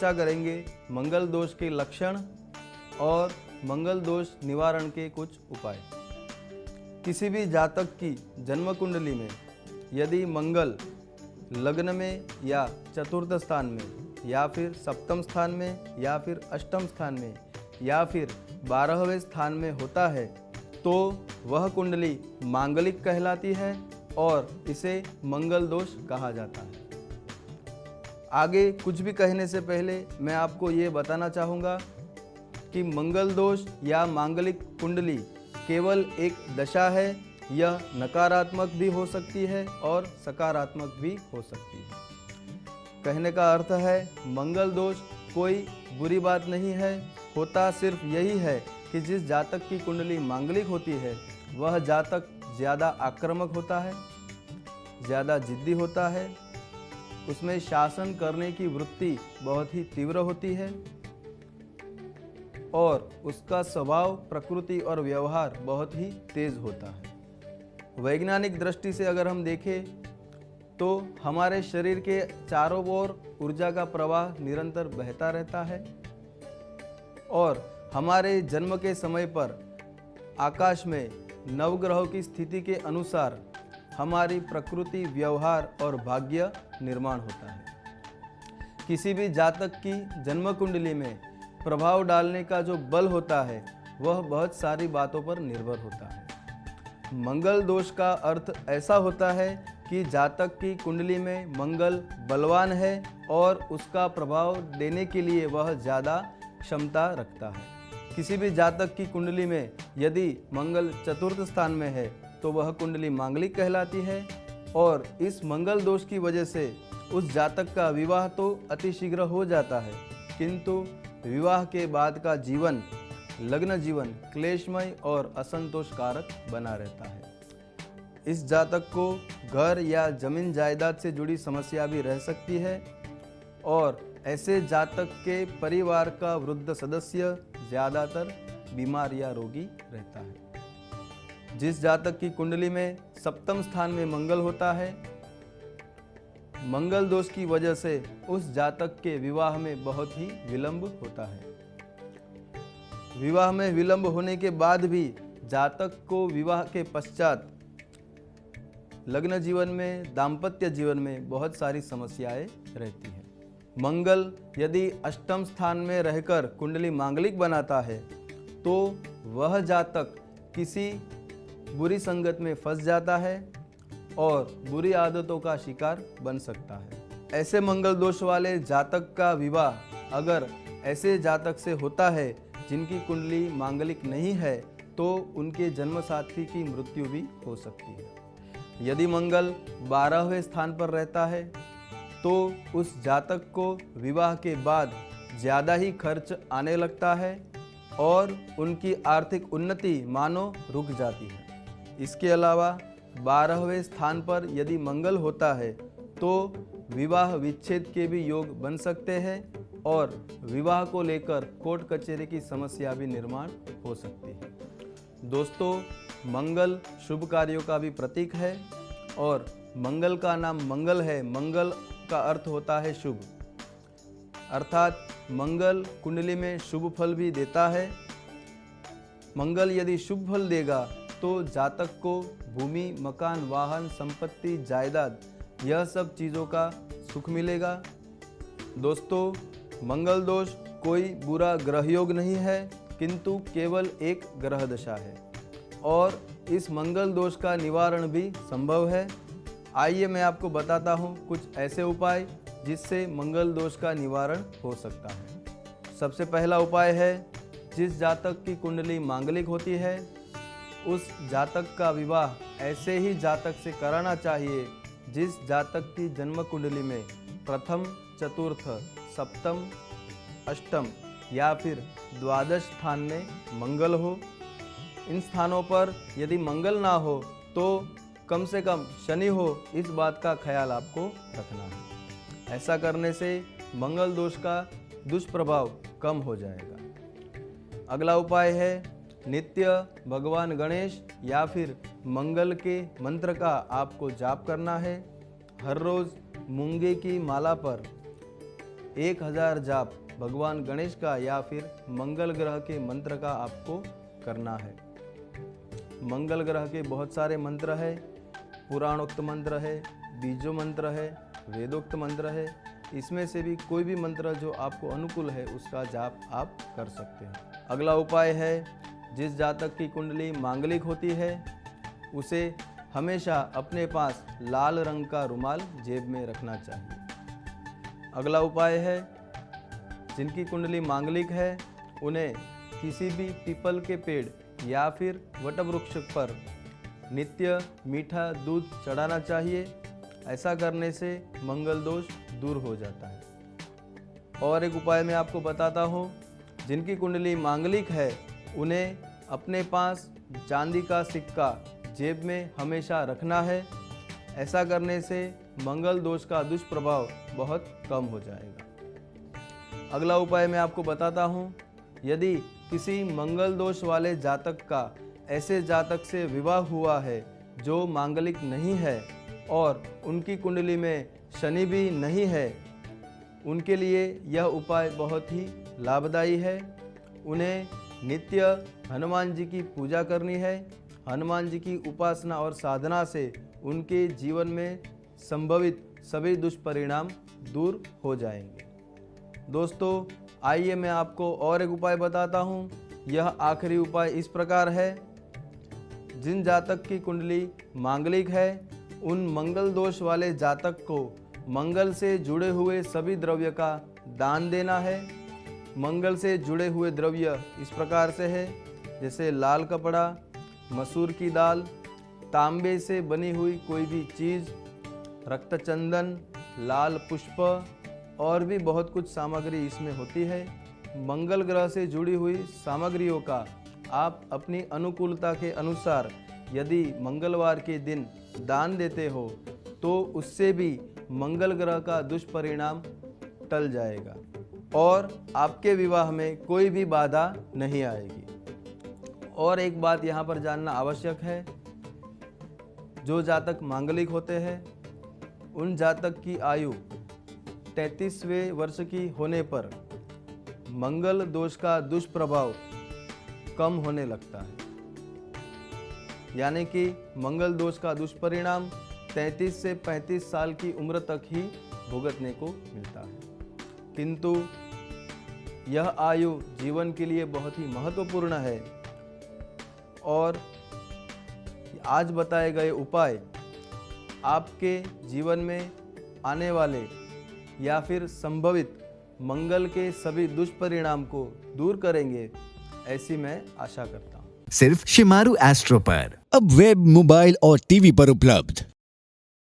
चर्चा करेंगे मंगल दोष के लक्षण और मंगल दोष निवारण के कुछ उपाय। किसी भी जातक की जन्म कुंडली में यदि मंगल लग्न में या चतुर्थ स्थान में या फिर सप्तम स्थान में या फिर अष्टम स्थान में या फिर 12वें स्थान में होता है तो वह कुंडली मांगलिक कहलाती है और इसे मंगल दोष कहा जाता है। आगे कुछ भी कहने से पहले मैं आपको ये बताना चाहूँगा कि मंगल दोष या मांगलिक कुंडली केवल एक दशा है। यह नकारात्मक भी हो सकती है और सकारात्मक भी हो सकती है। कहने का अर्थ है मंगल दोष कोई बुरी बात नहीं है, होता सिर्फ यही है कि जिस जातक की कुंडली मांगलिक होती है वह जातक ज़्यादा आक्रामक होता है, ज़्यादा जिद्दी होता है, उसमें शासन करने की वृत्ति बहुत ही तीव्र होती है और उसका स्वभाव, प्रकृति और व्यवहार बहुत ही तेज होता है। वैज्ञानिक दृष्टि से अगर हम देखें तो हमारे शरीर के चारों ओर ऊर्जा का प्रवाह निरंतर बहता रहता है और हमारे जन्म के समय पर आकाश में नवग्रहों की स्थिति के अनुसार हमारी प्रकृति, व्यवहार और भाग्य निर्माण होता है। किसी भी जातक की जन्म कुंडली में प्रभाव डालने का जो बल होता है वह बहुत सारी बातों पर निर्भर होता है। मंगल दोष का अर्थ ऐसा होता है कि जातक की कुंडली में मंगल बलवान है और उसका प्रभाव देने के लिए वह ज़्यादा क्षमता रखता है। किसी भी जातक की कुंडली में यदि मंगल चतुर्थ स्थान में है तो वह कुंडली मांगलिक कहलाती है और इस मंगल दोष की वजह से उस जातक का विवाह तो अतिशीघ्र हो जाता है, किंतु विवाह के बाद का जीवन, लग्न जीवन क्लेशमय और असंतोषकारक बना रहता है। इस जातक को घर या जमीन जायदाद से जुड़ी समस्या भी रह सकती है और ऐसे जातक के परिवार का वृद्ध सदस्य ज़्यादातर बीमार या रोगी रहता है। जिस जातक की कुंडली में सप्तम स्थान में मंगल होता है, मंगल दोष की वजह से उस जातक के विवाह में बहुत ही विलंब होता है। विवाह में विलंब होने के बाद भी जातक को विवाह के पश्चात लग्न जीवन में, दाम्पत्य जीवन में बहुत सारी समस्याएं रहती हैं। मंगल यदि अष्टम स्थान में रहकर कुंडली मांगलिक बनाता है तो वह जातक किसी बुरी संगत में फंस जाता है और बुरी आदतों का शिकार बन सकता है। ऐसे मंगल दोष वाले जातक का विवाह अगर ऐसे जातक से होता है जिनकी कुंडली मांगलिक नहीं है तो उनके जन्म साथी की मृत्यु भी हो सकती है। यदि मंगल 12वें स्थान पर रहता है तो उस जातक को विवाह के बाद ज़्यादा ही खर्च आने लगता है और उनकी आर्थिक उन्नति मानो रुक जाती है। इसके अलावा 12वें स्थान पर यदि मंगल होता है तो विवाह विच्छेद के भी योग बन सकते हैं और विवाह को लेकर कोर्ट कचहरी की समस्या भी निर्माण हो सकती है। दोस्तों, मंगल शुभ कार्यों का भी प्रतीक है और मंगल का नाम मंगल है। मंगल का अर्थ होता है शुभ, अर्थात मंगल कुंडली में शुभ फल भी देता है। मंगल यदि शुभ फल देगा तो जातक को भूमि, मकान, वाहन, संपत्ति, जायदाद यह सब चीज़ों का सुख मिलेगा। दोस्तों, मंगल दोष कोई बुरा ग्रह योग नहीं है, किंतु केवल एक ग्रह दशा है और इस मंगल दोष का निवारण भी संभव है। आइए मैं आपको बताता हूँ कुछ ऐसे उपाय जिससे मंगल दोष का निवारण हो सकता है। सबसे पहला उपाय है, जिस जातक की कुंडली मांगलिक होती है उस जातक का विवाह ऐसे ही जातक से कराना चाहिए जिस जातक की जन्म कुंडली में प्रथम, चतुर्थ, सप्तम, अष्टम या फिर द्वादश स्थान में मंगल हो। इन स्थानों पर यदि मंगल ना हो तो कम से कम शनि हो, इस बात का ख्याल आपको रखना है। ऐसा करने से मंगल दोष का दुष्प्रभाव कम हो जाएगा। अगला उपाय है, नित्य भगवान गणेश या फिर मंगल के मंत्र का आपको जाप करना है। हर रोज़ मूंगे की माला पर 1000 जाप भगवान गणेश का या फिर मंगल ग्रह के मंत्र का आपको करना है। मंगल ग्रह के बहुत सारे मंत्र है, पुराणोक्त मंत्र है, बीजो मंत्र है, वेदोक्त मंत्र है। इसमें से भी कोई भी मंत्र जो आपको अनुकूल है उसका जाप आप कर सकते हैं। अगला उपाय है, जिस जातक की कुंडली मांगलिक होती है उसे हमेशा अपने पास लाल रंग का रुमाल जेब में रखना चाहिए। अगला उपाय है, जिनकी कुंडली मांगलिक है उन्हें किसी भी पीपल के पेड़ या फिर वटवृक्ष पर नित्य मीठा दूध चढ़ाना चाहिए। ऐसा करने से मंगल दोष दूर हो जाता है। और एक उपाय मैं आपको बताता हूँ, जिनकी कुंडली मांगलिक है उन्हें अपने पास चांदी का सिक्का जेब में हमेशा रखना है। ऐसा करने से मंगल दोष का दुष्प्रभाव बहुत कम हो जाएगा। अगला उपाय मैं आपको बताता हूँ, यदि किसी मंगल दोष वाले जातक का ऐसे जातक से विवाह हुआ है जो मांगलिक नहीं है और उनकी कुंडली में शनि भी नहीं है, उनके लिए यह उपाय बहुत ही लाभदायी है। उन्हें नित्य हनुमान जी की पूजा करनी है। हनुमान जी की उपासना और साधना से उनके जीवन में संभवित सभी दुष्परिणाम दूर हो जाएंगे। दोस्तों, आइए मैं आपको और एक उपाय बताता हूँ। यह आखिरी उपाय इस प्रकार है, जिन जातक की कुंडली मांगलिक है उन मंगल दोष वाले जातक को मंगल से जुड़े हुए सभी द्रव्य का दान देना है। मंगल से जुड़े हुए द्रव्य इस प्रकार से है, जैसे लाल कपड़ा, मसूर की दाल, तांबे से बनी हुई कोई भी चीज़, रक्तचंदन, लाल पुष्प और भी बहुत कुछ सामग्री इसमें होती है। मंगल ग्रह से जुड़ी हुई सामग्रियों का आप अपनी अनुकूलता के अनुसार यदि मंगलवार के दिन दान देते हो तो उससे भी मंगल ग्रह का दुष्परिणाम टल जाएगा और आपके विवाह में कोई भी बाधा नहीं आएगी। और एक बात यहाँ पर जानना आवश्यक है, जो जातक मांगलिक होते हैं उन जातक की आयु 33वें वर्ष की होने पर मंगल दोष का दुष्प्रभाव कम होने लगता है। यानी कि मंगल दोष का दुष्परिणाम 33 से 35 साल की उम्र तक ही भुगतने को मिलता है। किंतु यह आयु जीवन के लिए बहुत ही महत्वपूर्ण है और आज बताए गए उपाय आपके जीवन में आने वाले या फिर संभवित मंगल के सभी दुष्परिणाम को दूर करेंगे, ऐसी मैं आशा करता हूँ। सिर्फ शिमारू एस्ट्रो पर अब वेब, मोबाइल और टीवी पर उपलब्ध।